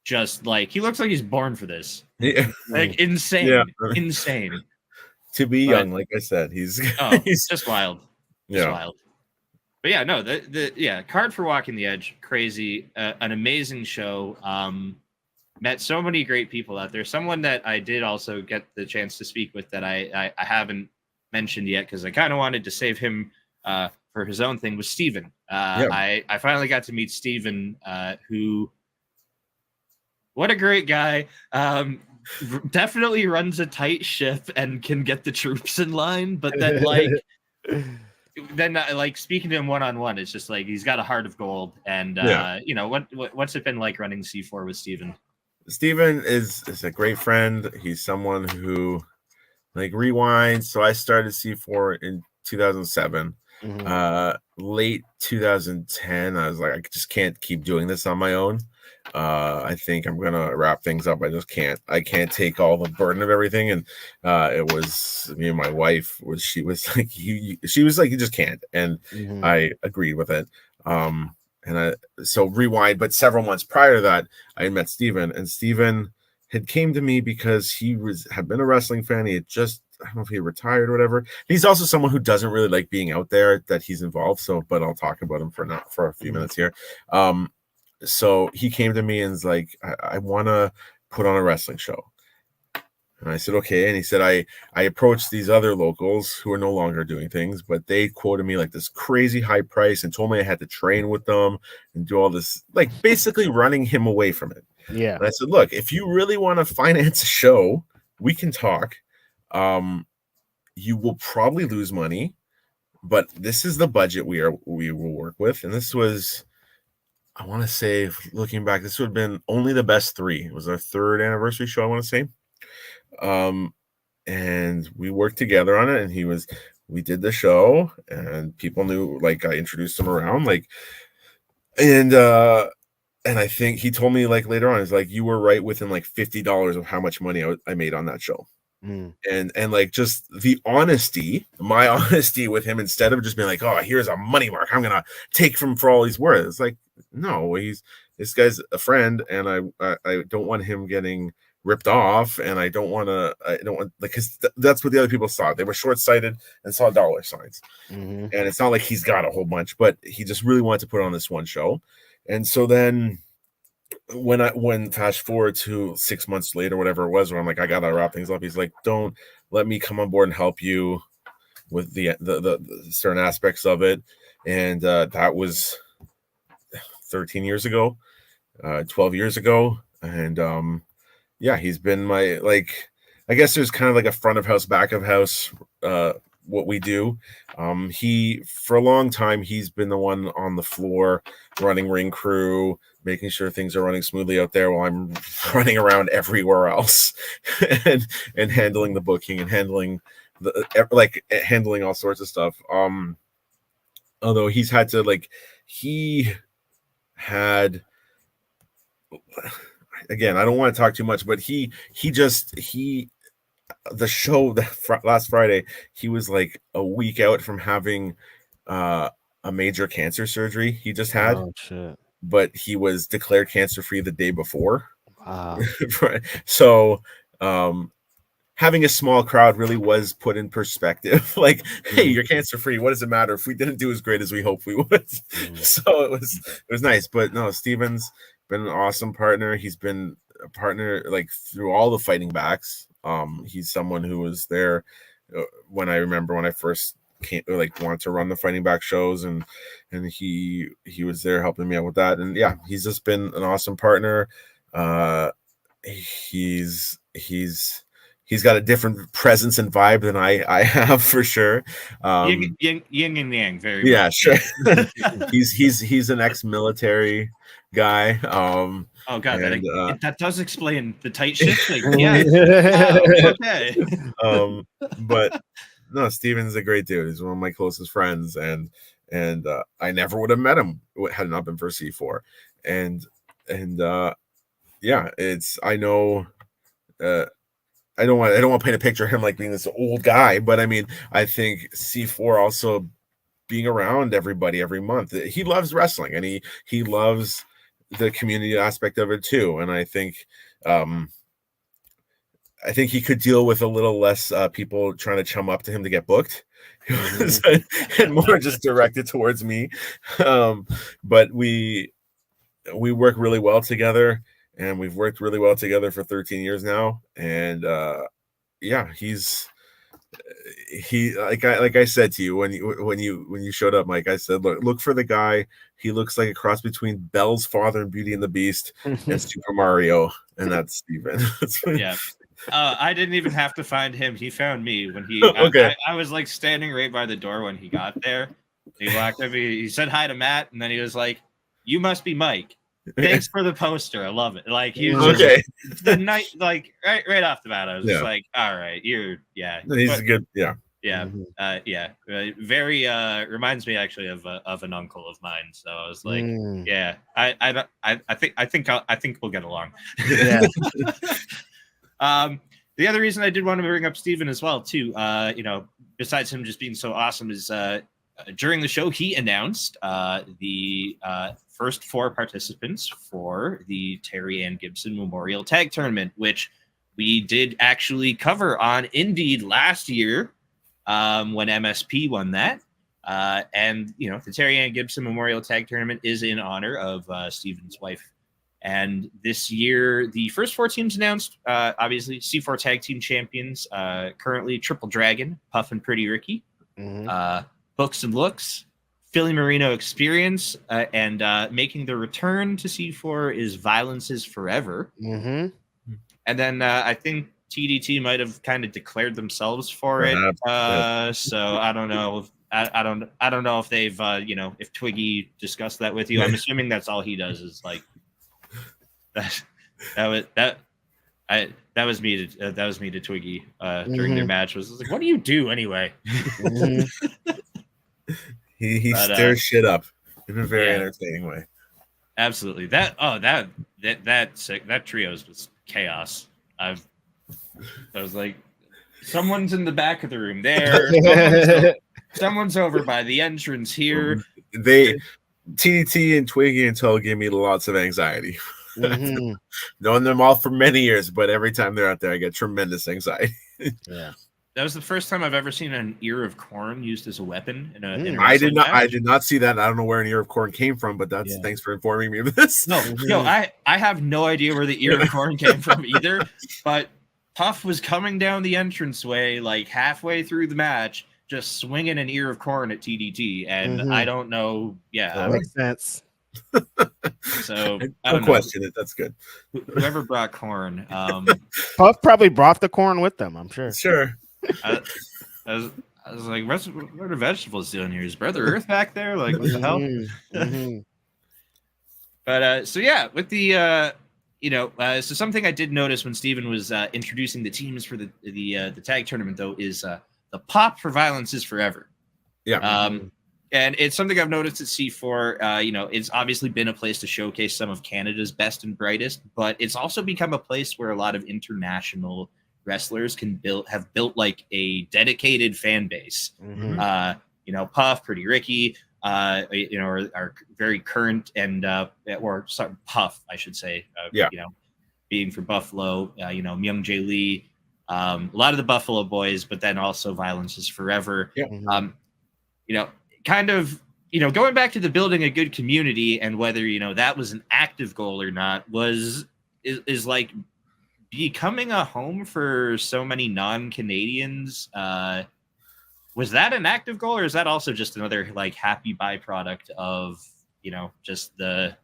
just like he looks like he's born for this. Like insane. To be young, like I said, he's just wild. Wild. But yeah, no, the Card for Walking the Edge, crazy, an amazing show. Met so many great people out there. Someone that I did also get the chance to speak with that I haven't mentioned yet because I kind of wanted to save him for his own thing was Stephen. I finally got to meet Stephen, who, what a great guy. Definitely runs a tight ship and can get the troops in line, but then like speaking to him one-on-one, it's just like he's got a heart of gold. And what's it been like running C4 with Stephen? Stephen is a great friend. He's someone who like rewinds. So I started C4 in 2007. Late 2010, I was like, I just can't keep doing this on my own. I think I'm gonna wrap things up. I can't take all the burden of everything. And it was me and my wife she was like, you just can't. And I agreed with it. So rewind, but several months prior to that, I met Stephen, and Stephen had came to me because he had been a wrestling fan. He had just, I don't know if he retired or whatever. He's also someone who doesn't really like being out there that he's involved. So, but I'll talk about him for a few minutes here. So he came to me and was like, I want to put on a wrestling show. And I said, okay. And he said, I approached these other locals who are no longer doing things, but they quoted me like this crazy high price and told me I had to train with them and do all this, like basically running him away from it. Yeah. And I said, look, if you really want to finance a show, we can talk. You will probably lose money, but this is the budget we will work with. And this was, I want to say, looking back, this would have been only the best 3. It was our 3rd anniversary show, I want to say. And we worked together on it, and we did the show, and people knew, like, I introduced him around, like, and I think he told me, like, later on, he's like, you were right within like $50 of how much money I made on that show. And like just my honesty with him, instead of just being like, oh, here's a money mark I'm gonna take from for all he's worth. It's like, no, this guy's a friend, and I don't want him getting ripped off, and I don't want because that's what the other people saw. They were short-sighted and saw dollar signs. And it's not like he's got a whole bunch, but he just really wanted to put on this one show. And so then when fast forward to 6 months later, whatever it was, where I'm like, I gotta wrap things up, he's like, don't let me come on board and help you with the certain aspects of it. And that was 13 years ago, 12 years ago. And he's been my, like, I guess there's kind of like a front of house, back of house, what we do. For a long time, he's been the one on the floor running Ring Crew, making sure things are running smoothly out there while I'm running around everywhere else and handling the booking and handling handling all sorts of stuff. Although he's had to, like, again, I don't want to talk too much, but the show last Friday, he was like a week out from having a major cancer surgery he just had. Oh, shit. But he was declared cancer free the day before. Wow. So having a small crowd really was put in perspective. Like, hey, you're cancer free. What does it matter if we didn't do as great as we hoped we would? So it was nice. But no, Stephen's been an awesome partner. He's been a partner like through all the fighting backs. He's someone who was there when I first came, like, wanted to run the fighting back shows, and he was there helping me out with that. And yeah, he's just been an awesome partner. He's got a different presence and vibe than I have, for sure. Yin and yang, very yeah, much. Sure. he's an ex-military guy. Oh god, and, that does explain the tight shift. Like, yeah, okay. But no, Stephen's a great dude. He's one of my closest friends, and I never would have met him had it not been for C4. And yeah, I know. I don't want to paint a picture of him like being this old guy, but I mean, I think C4 also being around everybody every month. He loves wrestling, and he loves the community aspect of it too. And I think he could deal with a little less people trying to chum up to him to get booked, and more just directed towards me. But we work really well together, and we've worked really well together for 13 years now. And yeah, he like I said to you when you showed up, Mike, I said, look for the guy. He looks like a cross between Belle's father and Beauty and the Beast and Super Mario, and that's Stephen. Yeah. I didn't even have to find him. He found me when he. Okay. I was like standing right by the door when he got there. He walked up. He said hi to Matt, and then he was like, "You must be Mike. Thanks for the poster. I love it." Like, he was okay. The night, like right off the bat, I was just like, "All right, He's a good, yeah." Yeah, very reminds me actually of an uncle of mine. So I was like, yeah, I think we'll get along. Yeah. The other reason I did want to bring up Stephen as well too, besides him just being so awesome, is during the show he announced the first 4 participants for the Terry Ann Gibson Memorial Tag Tournament, which we did actually cover on Indeed last year. When MSP won that. And, the Terry Ann Gibson Memorial Tag Tournament is in honor of Stephen's wife. And this year, the first 4 teams announced, obviously, C4 Tag Team Champions, currently Triple Dragon, Puff and Pretty Ricky, Books and Looks, Philly Marino Experience, and making the return to C4 is Violence is Forever. And then I think TDT might have kind of declared themselves for it. So I don't know. I don't know if they've if Twiggy discussed that with you. I'm assuming that's all he does is like that. That was me to Twiggy during their match. Was like, what do you do anyway? He stirs shit up in a very entertaining way. Absolutely. That trios was chaos. I was like, someone's in the back of the room there. Someone's over by the entrance here. TDT and Twiggy and Toe give me lots of anxiety. Knowing them all for many years, but every time they're out there, I get tremendous anxiety. Yeah. That was the first time I've ever seen an ear of corn used as a weapon. I did not see that. I don't know where an ear of corn came from, but thanks for informing me of this. No, I have no idea where the ear of corn came from either. But Puff was coming down the entranceway like halfway through the match, just swinging an ear of corn at TDT, and I don't know. Yeah, that makes sense. So I don't question it. That's good. Whoever brought corn, Puff probably brought the corn with them. I'm sure. Sure. I was like, what are the vegetables doing here? Is Brother Earth back there? Like, what the hell? But so yeah, with the so something I did notice when Stephen was introducing the teams for the tag tournament, though, is the pop for Violence is Forever. Yeah. And it's something I've noticed at C4. It's obviously been a place to showcase some of Canada's best and brightest, but it's also become a place where a lot of international wrestlers have built like a dedicated fan base. Puff, Pretty Ricky, are very current and Puff, I should say. Being from Buffalo, Myung Jae Lee, A lot of the Buffalo Boys, but then also Violence is Forever. Yeah. You know, kind of, you know, going back to the building a good community and whether, you know, that was an active goal or not is like becoming a home for so many non-Canadians. Was that an active goal, or is that also just another like happy byproduct of, you know, just the,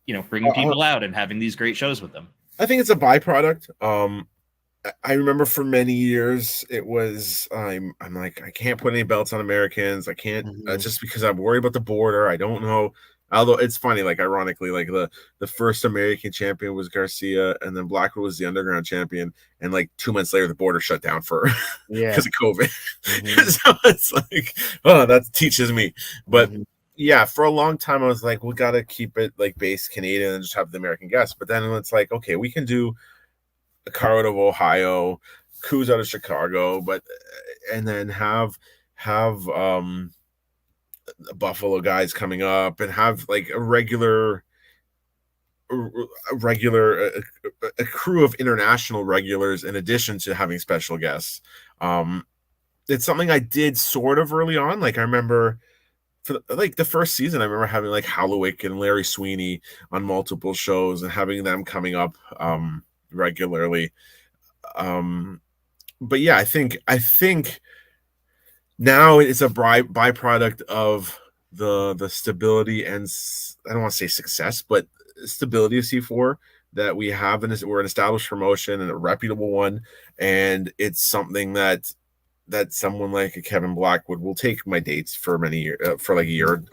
you know, bringing people out and having these great shows with them? I think it's a byproduct. I remember for many years it was I'm like, I can't put any belts on Americans. I can't just because I'm worried about the border. I don't know. Although it's funny, like ironically, like the first American champion was Garcia, and then Blackwood was the underground champion, and like 2 months later the border shut down for because of COVID. So it's like, oh, that teaches me. But yeah, for a long time I was like, we got to keep it like base Canadian and just have the American guests. But then it's like, okay, we can do a car out of Ohio, Coos out of Chicago, but and then have Buffalo guys coming up and have like a crew of international regulars in addition to having special guests. It's something I did sort of early on. Like I remember for like the first season, I remember having like Hallowick and Larry Sweeney on multiple shows and having them coming up regularly. But yeah, I think now it's a byproduct of the stability and I don't want to say success, but stability of C4 that we have, and we're an established promotion and a reputable one, and it's something that someone like a Kevin Blackwood will take my dates for many years, for like a year,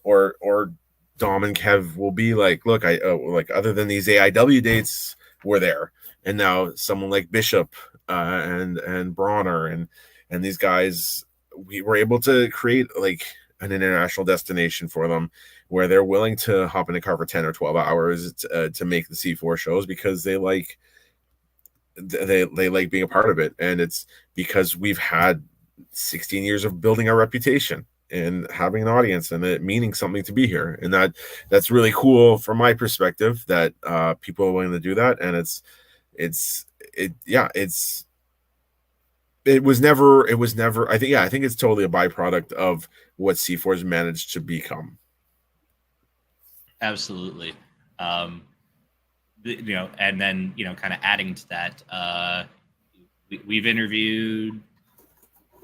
or Dom and Kev will be like, look, I like other than these AIW dates, we're there, and now someone like Bishop and Bronner and these guys, we were able to create like an international destination for them where they're willing to hop in a car for 10 or 12 hours to make the C4 shows because they like being a part of it. And it's because we've had 16 years of building our reputation and having an audience and it meaning something to be here. And that's really cool from my perspective that people are willing to do that. And it was never, I think it's totally a byproduct of what C4's managed to become. Absolutely. You know, and then, you know, kind of adding to that, we've interviewed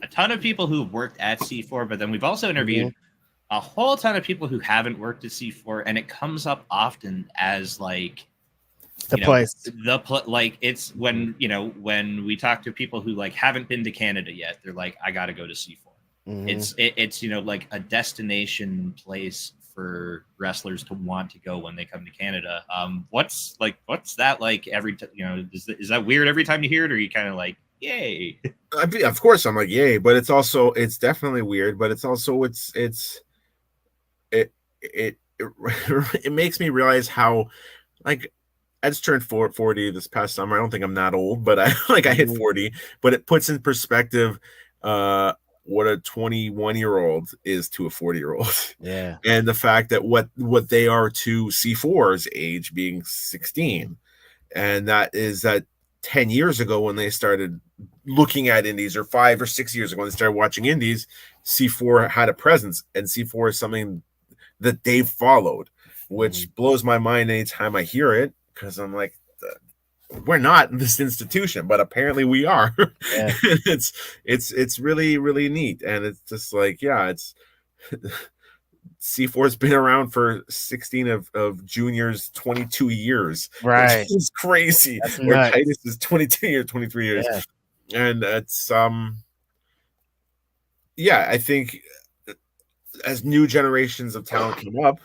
a ton of people who've worked at C4, but then we've also interviewed a whole ton of people who haven't worked at C4, and it comes up often as like, like it's when, you know, when we talk to people who like haven't been to Canada yet, they're like, I got to go to C4. It's, you know, like a destination place for wrestlers to want to go when they come to Canada. What's that like every time, you know, is that weird every time you hear it, or are you kind of like, yay? I mean, of course I'm like, yay, but it's definitely weird, but it's also, it makes me realize how, like, I just turned 40 this past summer. I don't think I'm that old, but I hit 40, but it puts in perspective, what a 21-year-old is to a 40-year-old. Yeah. And the fact that what they are to C4's age being 16. And that is that 10 years ago when they started looking at indies, or 5 or 6 years ago when they started watching indies, C4 had a presence, and C4 is something that they've followed, which blows my mind anytime I hear it, because I'm like, we're not in this institution, but apparently we are. Yeah. It's really, really neat. And it's just like, yeah, it's C4's been around for 16 of Junior's 22 years. Right. It's crazy. Where Titus is 22 years, 23 years. Yeah. And it's yeah, I think as new generations of talent come up,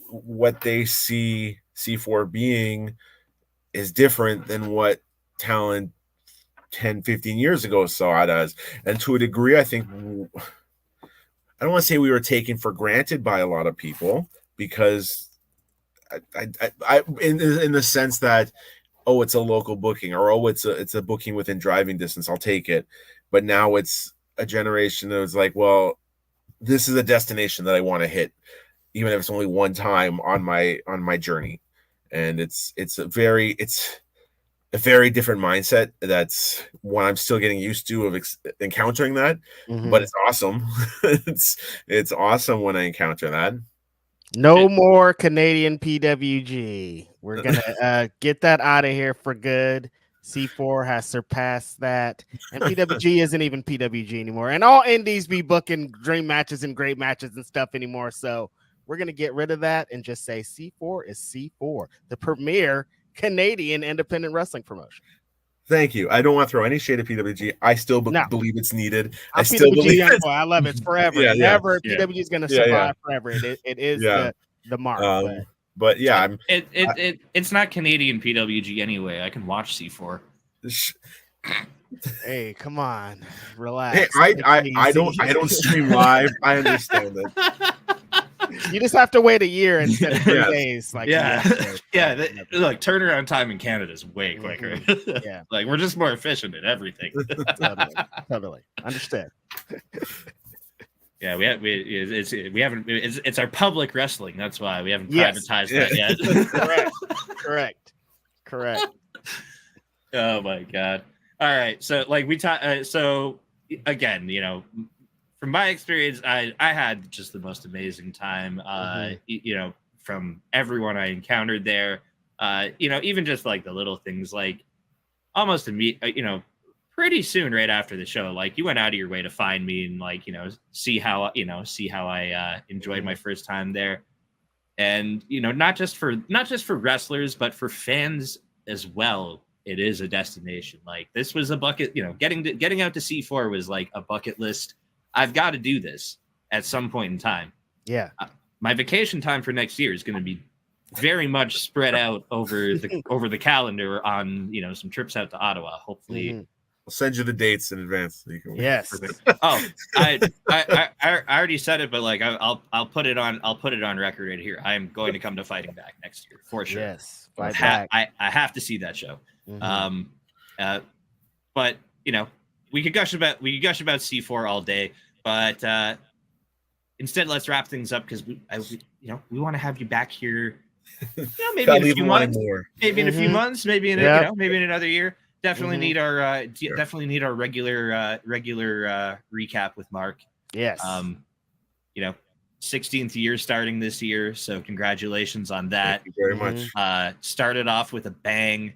what they see C4 being is different than what talent 10, 15 years ago saw it as. And to a degree, I think, I don't want to say we were taken for granted by a lot of people, because I in the sense that, oh, it's a local booking, or oh, it's a booking within driving distance, I'll take it. But now it's a generation that was like, well, this is a destination that I want to hit, even if it's only one time on my journey. And it's a very different mindset. That's what I'm still getting used to of encountering that, but it's awesome. it's awesome when I encounter that. No more Canadian PWG. We're gonna get that out of here for good. C4 has surpassed that, and PWG isn't even PWG anymore. And all indies be booking dream matches and great matches and stuff anymore. So we're gonna get rid of that and just say C4 is C4, the premier Canadian independent wrestling promotion. Thank you. I don't want to throw any shade at PWG. I still believe it's needed. I still PWG believe it. I love it. It's forever. Never. PWG is going to survive forever. It is the mark. But yeah, it's not Canadian PWG anyway. I can watch C4. Hey, come on, relax. Hey, I don't stream live. I understand it. You just have to wait a year instead of 3 days. Like look, turnaround time in Canada is way quicker. Yeah, like we're just more efficient at everything. Totally understand. Yeah, it's our public wrestling. That's why we haven't privatized that yet. Correct. Oh my god. All right, so like we talk. So again, you know, from my experience, I had just the most amazing time. You know, from everyone I encountered there. You know, even just like the little things, like almost immediate. You know, pretty soon right after the show, like you went out of your way to find me and like you know see how I enjoyed my first time there, and you know not just for wrestlers but for fans as well. It is a destination. Like this was a bucket. You know, getting out to C4 was like a bucket list. I've got to do this at some point in time. Yeah. My vacation time for next year is going to be very much spread out over the calendar on, you know, some trips out to Ottawa. Hopefully, I'll send you the dates in advance. So you can yes. Oh, I already said it, but like I'll put it on record right here. I am going to come to Fighting Back next year for sure. Yes. I have to see that show. But you know, we could gush about C4 all day, but instead let's wrap things up because we want to have you back here. You know, maybe in a few months, maybe in a few months, maybe in maybe in another year. Definitely need our regular recap with Mark. Yes. You know, 16th year starting this year, so congratulations on that. Thank you very much. Started off with a bang.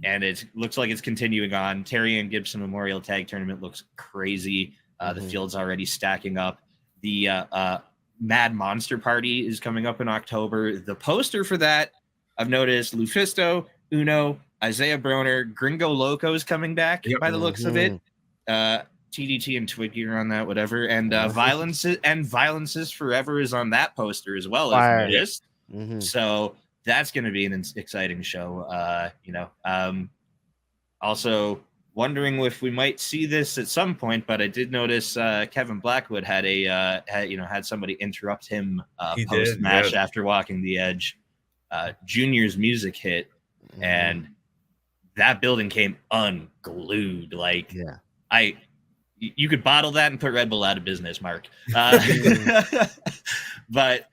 And it looks like it's continuing on. Terry and Gibson Memorial Tag Tournament looks crazy. The field's already stacking up. The Mad Monster Party is coming up in October. The poster for that, I've noticed Lufisto, Uno, Isaiah Broner, Gringo Loco is coming back by the looks of it. TDT and Twiggy are on that, whatever. And Violence is Forever is on that poster as well, as noticed. So that's going to be an exciting show. You know, also wondering if we might see this at some point, but I did notice Kevin Blackwood had somebody interrupt him post match after Walking the Edge. Junior's music hit, and that building came unglued. Like, you could bottle that and put Red Bull out of business, Mark. But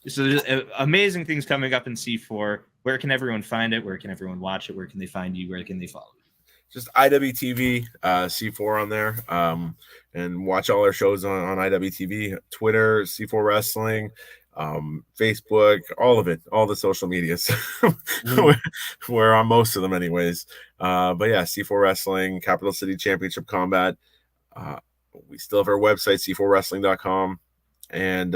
so amazing things coming up in C4. Where can everyone find it? Where can everyone watch it? Where can they find you? Where can they follow you? Just IWTV, C4 on there, and watch all our shows on IWTV, Twitter, C4 Wrestling, Facebook, all of it, all the social medias. We're on most of them anyways. But yeah, C4 Wrestling, Capital City Championship Combat. We still have our website, c4wrestling.com. And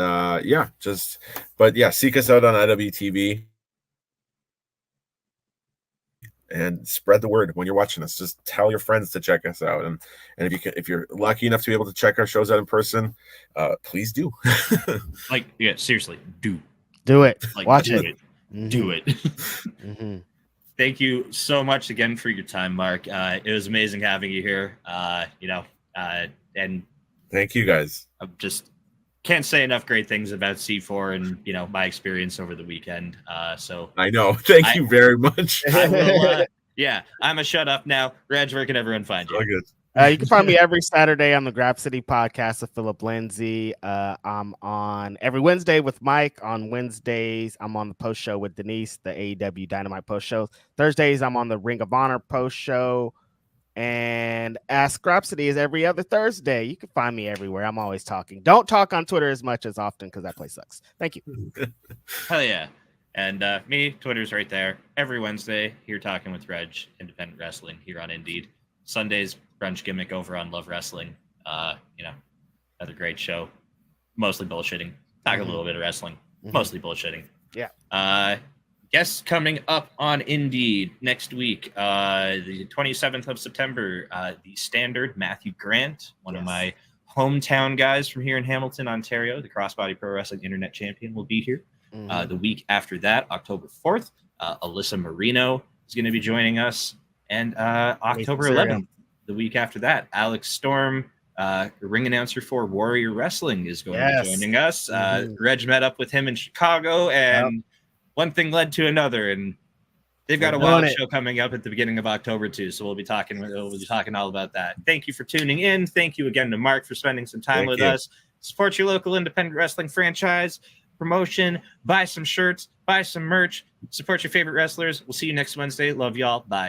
seek us out on IWTV and spread the word when you're watching us. Just tell your friends to check us out. And if you're lucky enough to be able to check our shows out in person, please do. Seriously, do it. Watch it. Do it. Thank you so much again for your time, Mark. It was amazing having you here. And thank you guys. I'm just can't say enough great things about C4 and, you know, my experience over the weekend. So I know. Thank you very much. I will, I'm a shut up now. Reg, where can everyone find you? All good. You can find me every Saturday on the Grab City podcast with Philip Lindsay. I'm on every Wednesday with Mike. On Wednesdays, I'm on the post show with Denise, the AEW Dynamite post show. Thursdays, I'm on the Ring of Honor post show. And Ask Grab City is every other Thursday. You can find me everywhere. I'm always talking. Don't talk on Twitter as much as often because that place sucks. Thank you. Hell yeah. And me, Twitter's right there. Every Wednesday, here talking with Reg, Independent Wrestling here on Indeed. Sundays, brunch gimmick over on Love Wrestling. Another great show. Mostly bullshitting. Talk a little bit of wrestling. Mostly bullshitting. Yeah. Guests coming up on Indeed next week, the 27th of September, the Standard, Matthew Grant, one of my hometown guys from here in Hamilton, Ontario, the Crossbody Pro Wrestling Internet Champion, will be here. The week after that, October 4th, Alyssa Marino is going to be joining us. And October 11th, the week after that, Alex Storm, ring announcer for Warrior Wrestling, is going to be joining us. Reg met up with him in Chicago, and one thing led to another, and they've got a wild show coming up at the beginning of October too. So we'll be talking all about that. Thank you for tuning in. Thank you again to Mark for spending some time with us. Support your local independent wrestling franchise, promotion, buy some shirts, buy some merch, support your favorite wrestlers. We'll see you next Wednesday. Love y'all. Bye.